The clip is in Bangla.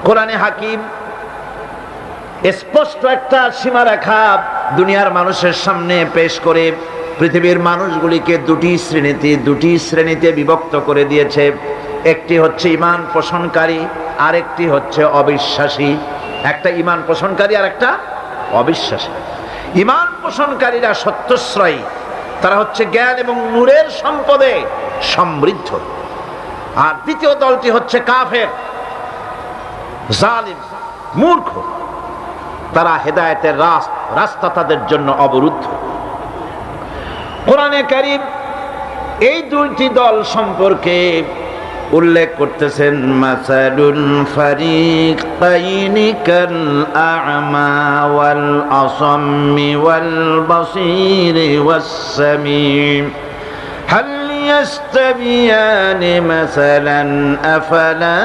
কোরআনে হাকিম স্পষ্ট একটা সীমারেখা দুনিয়ার মানুষের সামনে পেশ করে পৃথিবীর মানুষগুলিকে দুটি শ্রেণীতে বিভক্ত করে দিয়েছে। একটি হচ্ছে ঈমান পোষণকারী, আরেকটি হচ্ছে অবিশ্বাসী। একটা ঈমান পোষণকারী আর একটা অবিশ্বাসী। ঈমান পোষণকারীরা সত্যশ্রয়ী, তারা হচ্ছে জ্ঞান এবং নূরের সম্পদে সমৃদ্ধ। আর দ্বিতীয় দলটি হচ্ছে কাফের, জালিম, মূর্খ। তারা হেদায়েতের রাস্তা তাদের জন্য অবরুদ্ধ। কোরআনে কারীম এই দুইটি দল সম্পর্কে উল্লেখ করতেছেন, মাসালুল ফারিকাইনি কাল আ'মা ওয়াল আসাম্মি ওয়াল বাসীরি ওয়াস সামিম হাল ইয়াস্তাবিয়ানি মাসালান আফালা